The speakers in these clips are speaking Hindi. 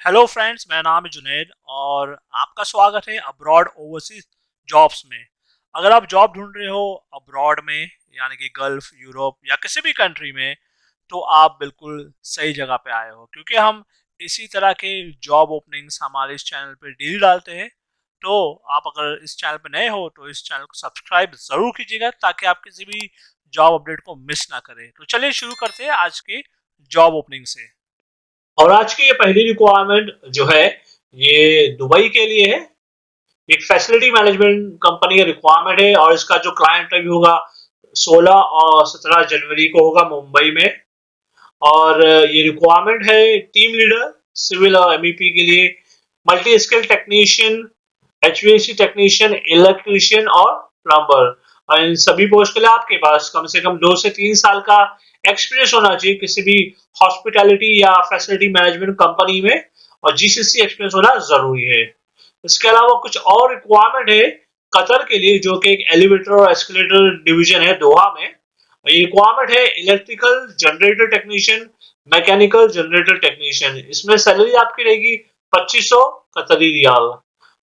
हेलो फ्रेंड्स, मेरा नाम है जुनैद और आपका स्वागत है अब्रॉड ओवरसीज जॉब्स में। अगर आप जॉब ढूंढ रहे हो अब्रॉड में, यानी कि गल्फ, यूरोप या किसी भी कंट्री में, तो आप बिल्कुल सही जगह पे आए हो, क्योंकि हम इसी तरह के जॉब ओपनिंग्स हमारे इस चैनल पे डेली डालते हैं। तो आप अगर इस चैनल पे नए हो तो इस चैनल को सब्सक्राइब जरूर कीजिएगा, ताकि आप किसी भी जॉब अपडेट को मिस ना करें। तो चलिए शुरू करते हैं आज के जॉब ओपनिंग से। और आज की ये पहली रिक्वायरमेंट जो है, ये दुबई के लिए है। एक फैसिलिटी मैनेजमेंट कंपनी का रिक्वायरमेंट है और इसका जो क्लाइंट इंटरव्यू होगा 16 और 17 जनवरी को होगा मुंबई में। और ये रिक्वायरमेंट है टीम लीडर सिविल और एमईपी के लिए, multi skill technician, HVAC technician, electrician और प्लम्बर। और इन सभी पोस्ट के लिए आपके पास कम से कम 2 से 3 साल का एक्सपीरियंस होना चाहिए किसी भी हॉस्पिटैलिटी या फैसिलिटी मैनेजमेंट कंपनी में, और जीसीसी एक्सपीरियंस होना जरूरी है। इसके अलावा कुछ और रिक्वायरमेंट है कतर के लिए, जो कि एक एलिवेटर और एस्केलेटर डिवीजन है दोहा में। ये रिक्वायरमेंट है electrical generator technician, mechanical generator technician. इसमें सैलरी आपकी रहेगी 2500 कतरी रियाल।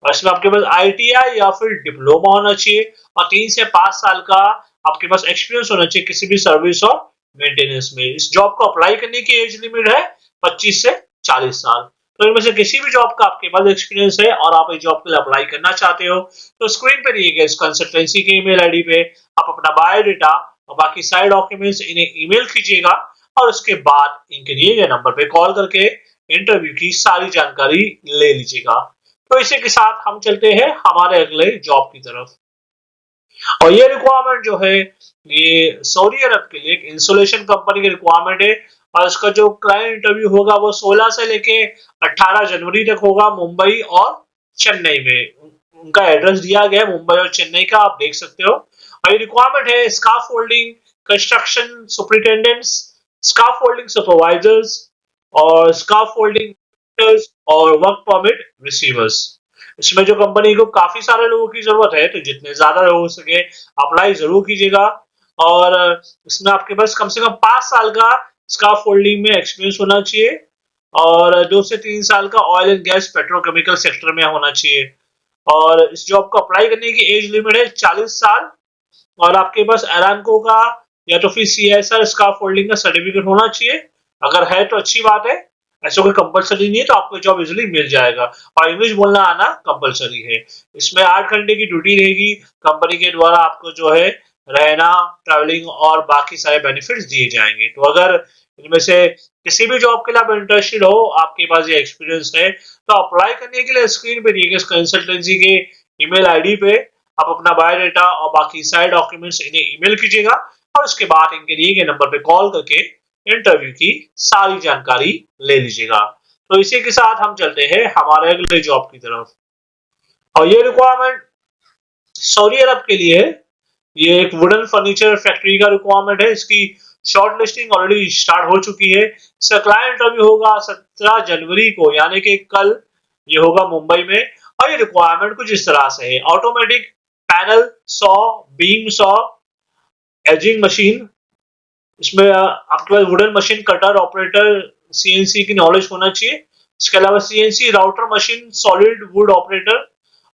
और इसमें आपके पास आईटीआई या फिर डिप्लोमा होना चाहिए और 3 से 5 साल का आपके पास एक्सपीरियंस होना चाहिए किसी भी सर्विस और मेंटेनेंस में। इस जॉब को अप्लाई करने की एज लिमिट है 25 से 40 साल। तो इनमें से किसी भी जॉब का आपके पास एक्सपीरियंस है और आप इस जॉब के लिए अप्लाई करना चाहते हो, तो स्क्रीन पे दिए गए इस कंसल्टेंसी के ईमेल आईडी पे आप अपना बायोडाटा और बाकी सारे डॉक्यूमेंट्स इन्हें ईमेल कीजिएगा, और उसके बाद इनके दिए गए नंबर पे कॉल करके इंटरव्यू की सारी जानकारी ले लीजिएगा। तो इसी के साथ हम चलते हैं हमारे अगले जॉब की तरफ। और ये रिक्वायरमेंट जो है, ये सऊदी अरब के लिए एक इंसुलेशन कंपनी की रिक्वायरमेंट है। और इसका जो क्लाइंट इंटरव्यू होगा वो 16 से लेके 18 जनवरी तक होगा मुंबई और चेन्नई में। उनका एड्रेस दिया गया है मुंबई और चेन्नई का, आप देख सकते हो। और ये रिक्वायरमेंट है scarf folding construction superintendents, scarf folding supervisors और स्काफ फोल्डिंग और वर्क परमिट रिसीवर्स। इसमें जो कंपनी को काफी सारे लोगों की जरूरत है, तो जितने ज्यादा हो सके अप्लाई जरूर कीजिएगा। और इसमें आपके पास कम से कम 5 साल का स्काफ फोल्डिंग में एक्सपीरियंस होना चाहिए और 2 से 3 साल का oil and gas petrochemical sector में होना चाहिए। और इस जॉब को अप्लाई करने की एज लिमिट है 40 साल। और आपके पास अरामको का या तो फिर सीएसआर स्काफ फोल्डिंग का सर्टिफिकेट होना चाहिए। अगर है तो अच्छी बात है, ऐसा कोई कंपलसरी नहीं है, तो आपको जॉब इजिली मिल जाएगा। और इंग्लिश बोलना आना कंपलसरी है। इसमें 8 घंटे की ड्यूटी रहेगी। कंपनी के द्वारा आपको जो है रहना, ट्रैवलिंग और बाकी सारे बेनिफिट्स दिए जाएंगे। तो अगर इनमें से किसी भी जॉब के लिए आप इंटरेस्टेड हो, आपके पास ये एक्सपीरियंस है, तो अप्लाई करने के लिए स्क्रीन पे दिए गए कंसल्टेंसी के ईमेल आईडी पे आप अपना बायोडाटा और बाकी सारे डॉक्यूमेंट्स इन्हें ईमेल कीजिएगा, और उसके बाद इनके दिए गए नंबर पे कॉल करके इंटरव्यू की सारी जानकारी ले लीजिएगा। तो इसी के साथ हम चलते हैं हमारे अगले जॉब की तरफ। और ये रिक्वायरमेंट सऊदी अरब के लिए है। ये एक वुडन फर्नीचर फैक्ट्री का रिक्वायरमेंट है। इसकी शॉर्ट लिस्टिंग ऑलरेडी स्टार्ट हो चुकी है। इसका क्लाइंट इंटरव्यू होगा 17 जनवरी को, यानी कि कल ये होगा मुंबई में। और ये रिक्वायरमेंट कुछ इस तरह से है: automatic panel saw, beam saw, edging machine. इसमें आपके पास wooden machine cutter operator, CNC की नॉलेज होना चाहिए। इसके अलावा CNC router machine, solid wood operator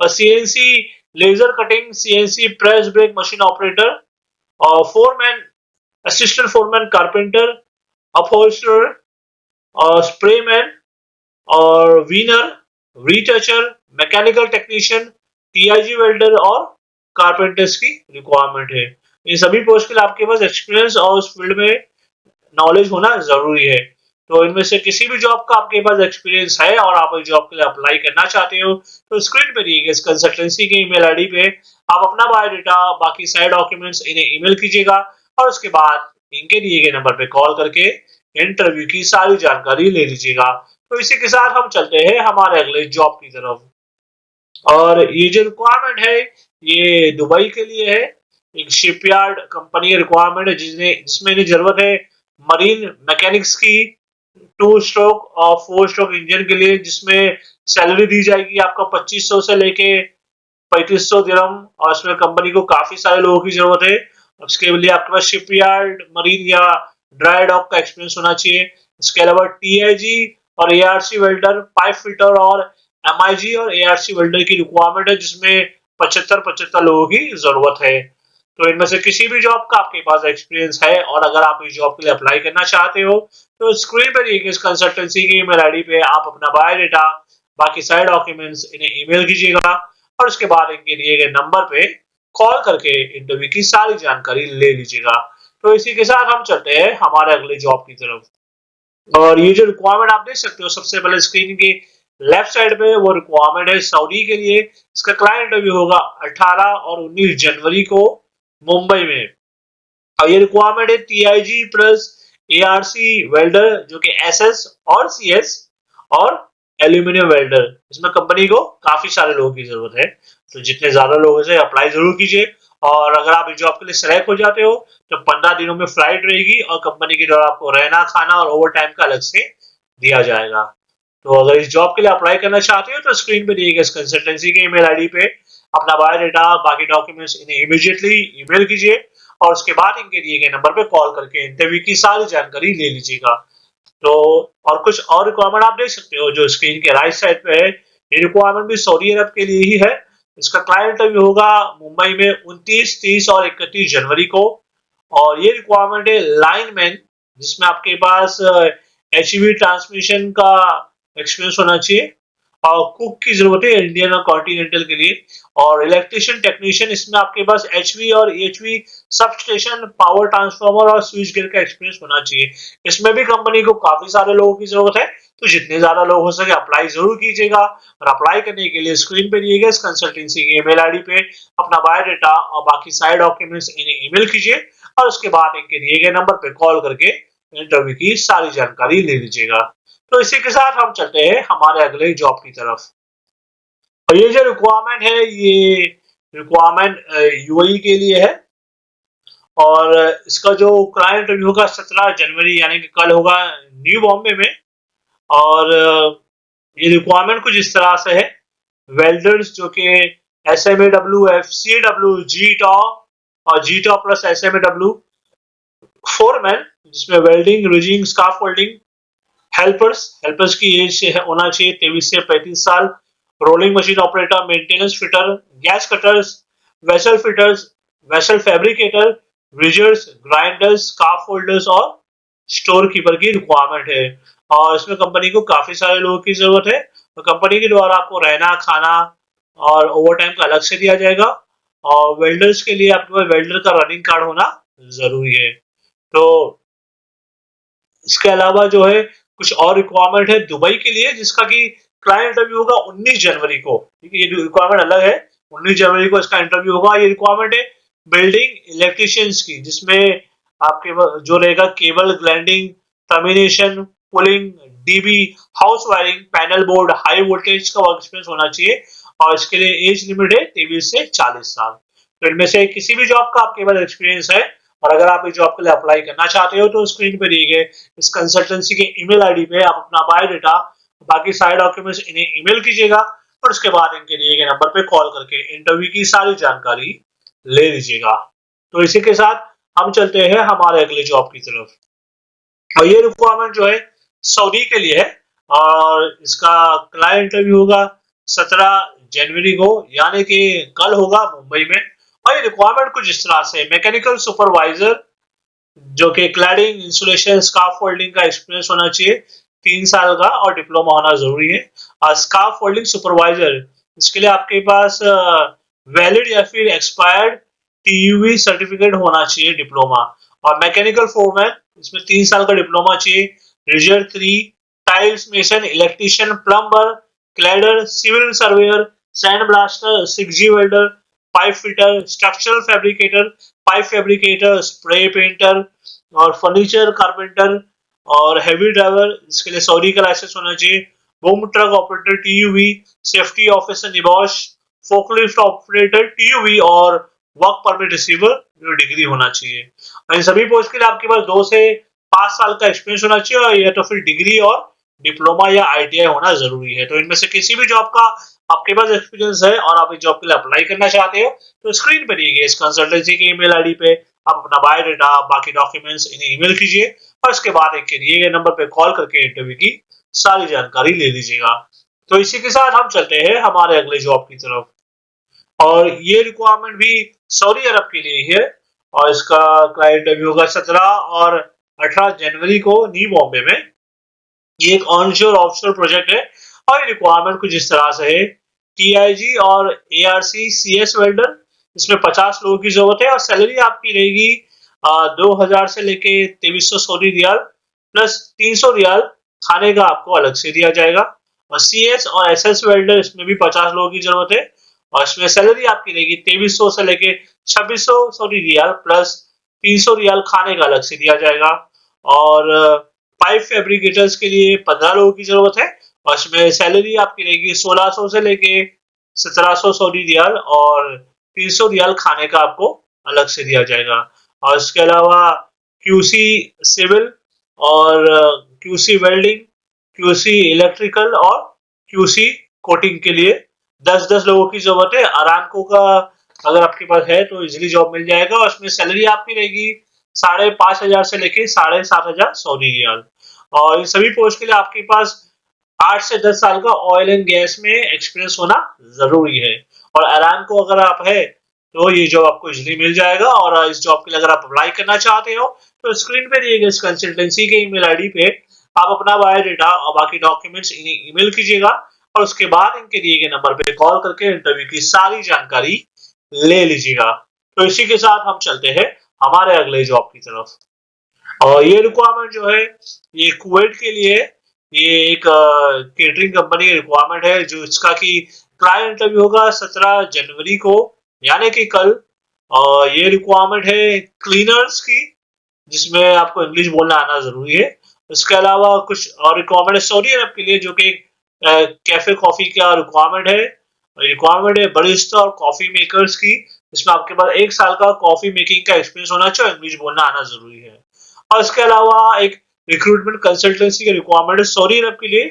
और CNC laser cutting, CNC press brake machine operator और foreman, assistant foreman carpenter, upholsterer और स्प्रेमैन और veneer, retoucher, mechanical technician, TIG welder और कारपेंटर्स की रिक्वायरमेंट है। इन सभी पोस्ट के लिए आपके पास एक्सपीरियंस और उस फील्ड में नॉलेज होना जरूरी है। तो इनमें से किसी भी जॉब का आपके पास एक्सपीरियंस है और आप इस जॉब के लिए अप्लाई करना चाहते हो, तो स्क्रीन पे दिए गए इस कंसल्टेंसी के ईमेल आईडी पे आप अपना बायोडाटा, बाकी सारे डॉक्यूमेंट्स इन्हें ईमेल कीजिएगा, और उसके बाद इनके दिए गए नंबर पे कॉल करके इंटरव्यू की सारी जानकारी ले लीजिएगा। तो इसी के साथ हम चलते हैं हमारे अगले जॉब की तरफ। और ये जो रिक्वायरमेंट है, ये दुबई के लिए है। एक शिपयार्ड कंपनी रिक्वायरमेंट है जिसमें इन्हें जरूरत है मरीन मैकेनिक्स की, 2 स्ट्रोक और 4 स्ट्रोक इंजन के लिए, जिसमें सैलरी दी जाएगी आपका 2500 से लेके 3500 दिरहम। और इसमें कंपनी को काफी सारे लोगों की जरूरत है। उसके लिए आपके पास शिपयार्ड, मरीन या ड्राई डॉक का एक्सपीरियंस होना चाहिए। इसके अलावा टीआईजी और एआरसी वेल्डर, पाइप फिटर और एमआईजी और एआरसी वेल्डर की रिक्वायरमेंट है, जिसमें 75-75 लोगों की जरूरत है। तो इनमें से किसी भी जॉब का आपके पास एक्सपीरियंस है और अगर आप इस जॉब के लिए अप्लाई करना चाहते हो तो स्क्रीन पर दिए गए इस कंसल्टेंसी की ईमेल आईडी पे आप अपना बायोडाटा, बाकी सारे डॉक्यूमेंट्स इन्हें ईमेल कीजिएगा और उसके बाद इनके दिए गए नंबर पे कॉल करके इंटरव्यू की सारी जानकारी ले लीजिएगा। तो इसी के साथ हम चलते हैं हमारे अगले जॉब की तरफ। और ये जो रिक्वायरमेंट आप देख सकते हो सबसे पहले स्क्रीन के लेफ्ट साइड पे, वो रिक्वायरमेंट है सऊदी के लिए। इसका क्लाइंट इंटरव्यू होगा 18 और 19 जनवरी को मुंबई में। और ये रिक्वायरमेंट है टीआईजी प्लस एआरसी वेल्डर, जो कि एसएस और सीएस और एल्यूमिनियम वेल्डर। इसमें कंपनी को काफी सारे लोगों की जरूरत है, तो जितने ज्यादा लोगों से अप्लाई जरूर कीजिए। और अगर आप इस जॉब के लिए सेलेक्ट हो जाते हो तो 15 दिनों में फ्लाइट रहेगी और कंपनी के द्वारा आपको रहना, खाना और ओवर टाइम का अलग से दिया जाएगा। तो अगर इस जॉब के लिए अप्लाई करना चाहते हो तो स्क्रीन पे दिए गए इस कंसल्टेंसी के ईमेल आईडी पे अपना बायोडाटा, बाकी डॉक्यूमेंट्स इन्हें इमीडिएटली ईमेल कीजिए और उसके बाद इनके दिए गए नंबर पे कॉल करके इंटरव्यू की सारी जानकारी ले लीजिएगा। तो और कुछ और रिक्वायरमेंट आप देख सकते हो जो स्क्रीन के राइट साइड पे है। ये रिक्वायरमेंट भी सऊदी अरब के लिए ही है। इसका क्लाइंट इंटरव्यू होगा मुंबई में 29, 30 और 31 जनवरी को। और ये रिक्वायरमेंट है लाइनमैन, जिसमें आपके पास एचईवी ट्रांसमिशन का एक्सपीरियंस होना चाहिए और कुक की जरूरत है इंडियन और कॉन्टिनेंटल के लिए। और इलेक्ट्रिशियन टेक्नीशियन, इसमें आपके पास एचवी और EHV sub station, power transformer और स्विच गियर का एक्सपीरियंस होना चाहिए। इसमें भी कंपनी को काफी सारे लोगों की जरूरत है, तो जितने ज्यादा लोग हो सके अप्लाई जरूर कीजिएगा। और अप्लाई करने के लिए स्क्रीन पे दिए गए इस कंसल्टेंसी के ईमेल आईडी पे अपना बायोडाटा और बाकी सारे डॉक्यूमेंट्स इन्हें ईमेल कीजिए और उसके बाद इनके दिए गए नंबर पे कॉल करके इंटरव्यू की सारी जानकारी ले लीजिएगा। तो इसी के साथ हम चलते हैं हमारे अगले जॉब की तरफ। और ये जो रिक्वायरमेंट है, ये रिक्वायरमेंट यूएई के लिए है। और इसका जो क्लाइंट इंटरव्यू होगा 17 जनवरी यानी कि कल होगा न्यू बॉम्बे में। और ये रिक्वायरमेंट कुछ इस तरह से है। वेल्डर्स जो कि SMAW, FCAW, GTO और GTO प्लस SMAW, फोरमैन जिसमें welding, rigging, scaffolding, helpers, helpers की एज होना चाहिए 23 से 35 साल। Rolling machine operator, maintenance fitter, gas cutters, vessel fitters, vessel fabricator, riggers, grinders, scaffolders और स्टोर कीपर की रिक्वायरमेंट है। और इसमें कंपनी को काफी सारे लोगों की जरूरत है। तो कंपनी के द्वारा आपको रहना, खाना और ओवर टाइम का अलग से दिया जाएगा। और वेल्डर्स के लिए आपके पास वेल्डर का रनिंग कार्ड होना जरूरी है। तो इसके अलावा जो है कुछ और रिक्वायरमेंट है दुबई के लिए, जिसका कि क्लाइंट इंटरव्यू होगा 19 जनवरी को। ठीक है, ये रिक्वायरमेंट अलग है। 19 जनवरी को इसका इंटरव्यू होगा। ये रिक्वायरमेंट है बिल्डिंग इलेक्ट्रिशियंस की, जिसमें आपके जो रहेगा cable grinding, termination, pulling, dB, house wiring, panel board, high voltage का वर्क एक्सपीरियंस होना चाहिए। और इसके लिए एज लिमिट है 23 से 40 साल। तो इनमें से किसी भी जॉब का आपके पास एक्सपीरियंस है और अगर आप इस जॉब के लिए अप्लाई करना चाहते हो तो स्क्रीन पे दिए गए इस कंसल्टेंसी के ईमेल आईडी पे आप अपना बायोडाटा, बाकी सारे डॉक्यूमेंट्स इन्हें ईमेल कीजिएगा और उसके बाद इनके दिए गए नंबर पे कॉल करके इंटरव्यू की सारी जानकारी ले लीजिएगा। तो इसी के साथ हम चलते हैं हमारे अगले जॉब की तरफ। और ये रिक्वायरमेंट जो है सऊदी के लिए है और इसका क्लाइंट इंटरव्यू होगा 17 जनवरी को यानी कि कल होगा मुंबई में। और ये रिक्वायरमेंट कुछ इस तरह से, मैकेनिकल सुपरवाइजर जो कि क्लैडिंग, इंसुलेशन, स्कार्फ फोल्डिंग का एक्सपीरियंस होना चाहिए 3 साल का और डिप्लोमा होना जरूरी है। और स्कार्फ फोल्डिंग सुपरवाइजर, इसके लिए आपके पास वैलिड या फिर एक्सपायर्ड टीयूवी सर्टिफिकेट होना चाहिए, डिप्लोमा। और मैकेनिकल फोरमैन, इसमें 3 साल का डिप्लोमा चाहिए। Rigger 3, tiles mason, electrician, plumber, cladder, civil surveyor, sand blaster, 6G welder, pipe fitter, structural fabricator, pipe fabricator, spray painter और फर्नीचर कारपेंटर और हैवी ड्राइवर, इसके लिए सऊदी का लाइसेंस होना चाहिए। Boom truck operator TUV, safety officer NEBOSH, forklift operator TUV और वर्क परमिट रिसीवर डिग्री होना चाहिए। और इन सभी पोस्ट के लिए आपके पास 2 से 5 साल का एक्सपीरियंस होना चाहिए या तो फिर डिग्री और डिप्लोमा या आईटीआई होना जरूरी है। तो इनमें से किसी भी जॉब का आपके पास एक्सपीरियंस है और आप इस जॉब के लिए अप्लाई करना चाहते हो तो स्क्रीन पर दिए गए इस कंसल्टेंसी के ईमेल आईडी पे आप अपना बायोडाटा, बाकी डॉक्यूमेंट्स इन्हें ईमेल कीजिए और उसके बाद एक दिए गए नंबर पे कॉल करके इंटरव्यू की सारी जानकारी ले लीजिएगा। तो इसी के साथ हम चलते हैं हमारे अगले जॉब की तरफ। और ये रिक्वायरमेंट भी सऊदी अरब के लिए ही है और इसका क्लाइंट अभी होगा 17 और 18 जनवरी को न्यू बॉम्बे में। ये एक ऑनशोर ऑफशोर प्रोजेक्ट है और ये रिक्वायरमेंट कुछ इस तरह से है। टीआईजी और एआरसी सीएस वेल्डर, इसमें 50 लोगों की जरूरत है और सैलरी आपकी रहेगी 2000 से लेके 2300 सऊदी रियाल प्लस 300 रियाल खाने का आपको अलग से दिया जाएगा। और सीएस और एसएस वेल्डर, इसमें भी 50 लोगों की जरूरत है और इसमें सैलरी आपकी रहेगी 2300 से लेके 2600 सऊदी रियाल प्लस 300 रियाल खाने का अलग से दिया जाएगा। और पाइप फैब्रिकेटर्स के लिए 15 लोगों की जरूरत है और इसमें सैलरी आपकी रहेगी 1600 से लेके 1700 सऊदी रियाल और 300 रियाल खाने का आपको अलग से दिया जाएगा। और इसके अलावा क्यूसी सिविल और क्यूसी वेल्डिंग, क्यूसी इलेक्ट्रिकल और क्यूसी कोटिंग के लिए 10-10 लोगों की जरूरत है। अरामको का अगर आपके पास है तो इजीली जॉब मिल जाएगा और इसमें सैलरी आपकी रहेगी 5,500 से लेके 7,500 सऊदी रियाल। और इन सभी पोस्ट के लिए आपके पास 8 से 10 साल का ऑयल एंड गैस में एक्सपीरियंस होना जरूरी है। और अरामको अगर आप है तो ये जॉब आपको इजीली मिल जाएगा। और इस जॉब के लिए अगर आप अप्लाई करना चाहते हो तो स्क्रीन पे दिए गए इस कंसल्टेंसी के ईमेल आईडी पे आप अपना बायोडाटा और बाकी डॉक्यूमेंट्स इन्हें ईमेल कीजिएगा और उसके बाद इनके दिए गए नंबर पे कॉल करके इंटरव्यू की सारी जानकारी ले लीजिएगा। तो इसी के साथ हम चलते हैं हमारे अगले जॉब की तरफ। और ये रिक्वायरमेंट जो है ये कुवैत के लिए है। ये एक केटरिंग कंपनी की रिक्वायरमेंट है जो इसका की क्लाइंट इंटरव्यू होगा 17 जनवरी को यानी कि कल। और ये रिक्वायरमेंट है क्लीनर्स की जिसमें आपको इंग्लिश बोलना आना जरूरी है। इसके अलावा कुछ और रिक्वायरमेंट है सऊदी अरब के लिए जो कि कैफे कॉफी का रिक्वायरमेंट है बरिस्टा और कॉफी मेकर्स की, जिसमें आपके पास 1 साल का कॉफी मेकिंग का एक्सपीरियंस होना चाहिए, इंग्लिश बोलना आना जरूरी है। और इसके अलावा एक रिक्रूटमेंट कंसल्टेंसी का रिक्वायरमेंट है सऊदी अरब के लिए,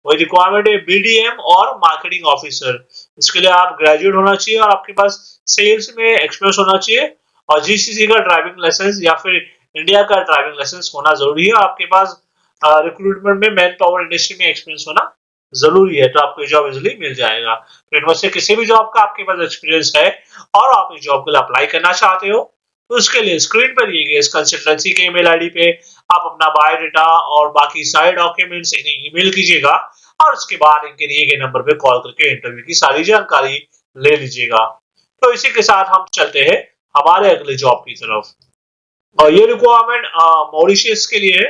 वही रिक्वायरमेंट है बीडीएम और मार्केटिंग ऑफिसर। इसके लिए आप ग्रेजुएट होना चाहिए और आपके पास सेल्स में एक्सपीरियंस होना चाहिए और जीसीसी का ड्राइविंग लाइसेंस या फिर इंडिया का ड्राइविंग लाइसेंस होना जरूरी है। आपके पास रिक्रूटमेंट में मैन पावर इंडस्ट्री में एक्सपीरियंस होना जरूरी है तो आपको जॉब इजिली मिल जाएगा। तो इनमें से किसी भी जॉब का आपके पास एक्सपीरियंस है और आप इस जॉब के लिए अप्लाई करना चाहते हो तो उसके लिए स्क्रीन पर दिए गए इस कंसल्टेंसी के ईमेल आईडी पे आप अपना बायोडाटा और बाकी सारे डॉक्यूमेंट्स इन्हें ईमेल कीजिएगा और उसके बाद इनके दिए गए नंबर पे कॉल करके इंटरव्यू की सारी जानकारी ले लीजिएगा। तो इसी के साथ हम चलते हैं हमारे अगले जॉब की तरफ। और ये रिक्वायरमेंट मॉरिशस के लिए है।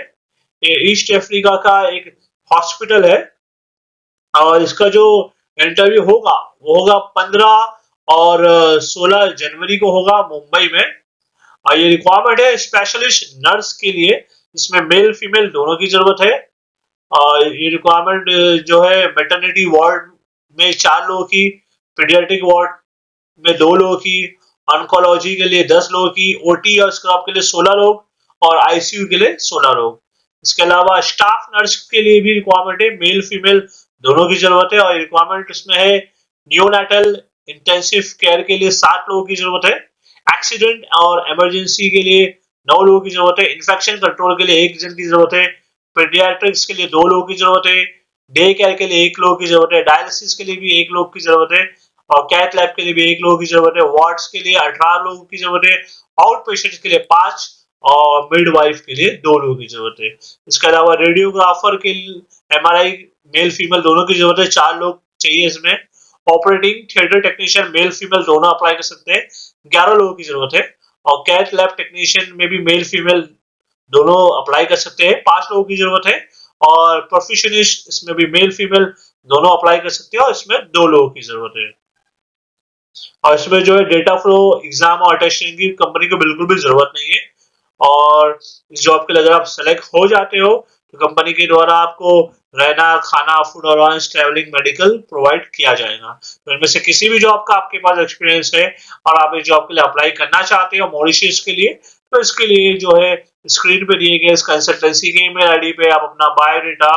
ये ईस्ट अफ्रीका का एक हॉस्पिटल है और इसका जो इंटरव्यू होगा वो होगा 15 और 16 जनवरी को होगा मुंबई में। और ये रिक्वायरमेंट है स्पेशलिस्ट नर्स के लिए जिसमें मेल फीमेल दोनों की जरूरत है। और ये रिक्वायरमेंट जो है मैटरनिटी वार्ड में 4 लोगों की, पीडियाट्रिक वार्ड में 2 लोगों की, ऑन्कोलॉजी के लिए 10 लोगों की, ओटी और स्क्रब के लिए 16 लोग और आईसीयू के लिए 16 लोग। इसके अलावा स्टाफ नर्स के लिए भी रिक्वायरमेंट है, मेल फीमेल दोनों की जरूरत है। और रिक्वायरमेंट इसमें है नियोनेटल इंटेंसिव केयर के लिए 7 लोगों की जरूरत है, एक्सीडेंट और इमरजेंसी के लिए 9 लोगों की जरूरत है, इन्फेक्शन कंट्रोल के लिए 1 जन की जरूरत है, पीडियाट्रिक्स के लिए 2 लोगों की जरूरत है, डे केयर के लिए 1 लोग की जरूरत है, डायलिसिस के लिए भी 1 लोग की जरूरत है और कैथ लैब के लिए भी 1 लोगों की जरूरत है, वार्ड्स के लिए 18 लोगों की जरूरत है, आउट पेशेंट के लिए 5 और मिडवाइफ के लिए 2 लोगों की जरूरत है। इसके अलावा रेडियोग्राफर के लिए एमआरआई मेल फीमेल दोनों की जरूरत है, 4 लोग चाहिए इसमें। Operating theatre technician male female दोनों अप्लाई कर सकते हैं, 11 लोगों की जरूरत है। और कैथ लैब टेक्नीशियन में भी मेल फीमेल दोनों अप्लाई कर सकते हैं, 5 लोगों की जरूरत है। और प्रोफेशनिस्ट इसमें भी मेल फीमेल दोनों अप्लाई कर सकते हैं और इसमें 2 लोगों की जरूरत है। और इसमें जो है डेटा फ्लो एग्जाम और अटेस्टिंग की कंपनी को बिल्कुल भी जरूरत नहीं है। और इस जॉब के लिए अगर आप सेलेक्ट हो जाते हो तो कंपनी के द्वारा आपको रहना, खाना, food allowance, travelling, medical provide किया जाएगा। तो इनमें से किसी भी जॉब का आपके पास एक्सपीरियंस है और आप इस जॉब के लिए अप्लाई करना चाहते हो मॉरिशस के लिए तो इसके लिए जो है स्क्रीन पे दिए गए इस कंसल्टेंसी के ईमेल आईडी पे आप अपना बायोडाटा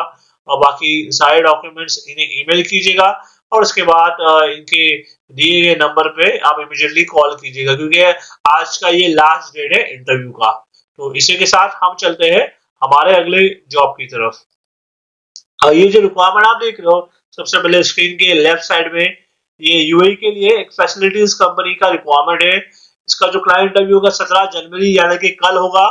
और बाकी सारे डॉक्यूमेंट्स इन्हें ईमेल कीजिएगा और उसके बाद इनके दिए गए नंबर पे आप इमीडिएटली कॉल कीजिएगा क्योंकि आज का ये लास्ट डेट है इंटरव्यू का। तो इसी के साथ हम चलते हैं हमारे अगले जॉब की तरफ। ये जो रिक्वायरमेंट आप देख रहे हो सबसे पहले स्क्रीन के लेफ्ट साइड में, ये यूएई के लिए एक फैसिलिटीज कंपनी का रिक्वायरमेंट है। इसका जो क्लाइंट इंटरव्यू होगा 17 जनवरी यानी कि कल होगा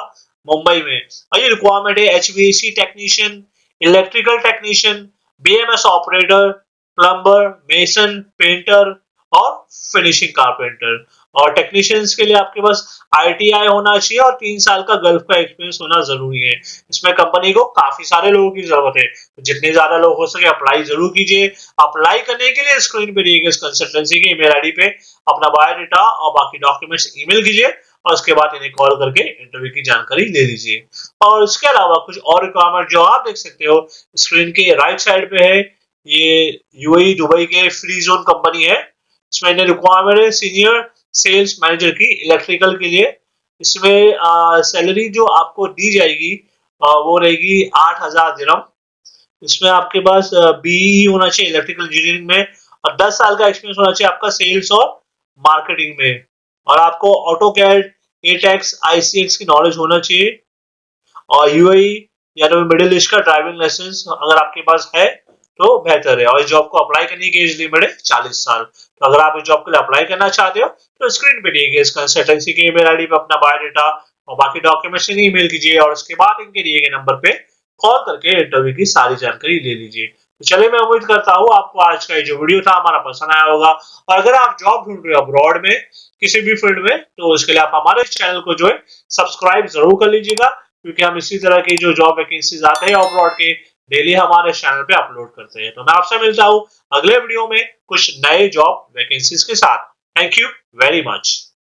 मुंबई में। और ये रिक्वायरमेंट है HVAC technician, electrical technician, BMS operator, plumber, mason, painter और फिनिशिंग कारपेंटर। और टेक्नीशियंस के लिए आपके पास आईटीआई होना चाहिए और 3 साल का गल्फ का एक्सपीरियंस होना जरूरी है। इसमें कंपनी को काफी सारे लोगों की जरूरत है, तो जितने ज्यादा लोग हो सके अप्लाई जरूर कीजिए। अप्लाई करने के लिए स्क्रीन पे दिए गए इस कंसल्टेंसी के ईमेल आईडी पे अपना बायोडाटा और बाकी डॉक्यूमेंट्स ईमेल कीजिए और उसके बाद इन्हें कॉल करके इंटरव्यू की जानकारी ले लीजिए। और इसके अलावा कुछ और रिक्वायरमेंट जो आप देख सकते हो स्क्रीन के राइट साइड पे है, ये यूएई दुबई के फ्री जोन कंपनी है। इसमें रिक्वायरमेंट है सीनियर सेल्स मैनेजर की इलेक्ट्रिकल के लिए। इसमें सैलरी जो आपको दी जाएगी वो रहेगी 8,000 दिरहम। इसमें आपके पास बीई होना चाहिए इलेक्ट्रिकल इंजीनियरिंग में और 10 साल का एक्सपीरियंस होना चाहिए आपका सेल्स और मार्केटिंग में। और आपको ऑटो कैड, एटेक्स, आईसीएक्स की नॉलेज होना चाहिए और यूएई या तो मिडिल ईस्ट का ड्राइविंग लाइसेंस अगर आपके पास है तो बेहतर है। और इस जॉब को अप्लाई करने की एज लिमिट है 40 साल। तो अगर आप इस जॉब के लिए अप्लाई करना चाहते हो तो स्क्रीन पे दिए गए इस कंसल्टेंसी के ईमेल आईडी पे अपना बायोडाटा और बाकी डॉक्यूमेंट्स ईमेल कीजिए और उसके बाद इनके दिए गए नंबर पे कॉल करके इंटरव्यू की सारी जानकारी ले लीजिए। तो चलिए मैं उम्मीद करता हूँ आपको आज का ये जो वीडियो था हमारा पसंद आया होगा। और अगर आप जॉब ढूंढ रहे हो अब्रॉड में किसी भी फील्ड में तो उसके लिए आप हमारे चैनल को जो है सब्सक्राइब जरूर कर लीजिएगा, क्योंकि हम इसी तरह की जो जॉब वैकेंसीज आते हैं अब्रॉड के डेली हमारे चैनल पे अपलोड करते हैं। तो मैं आपसे मिलता हूँ अगले वीडियो में कुछ नए जॉब वैकेंसीज के साथ। Thank you very much.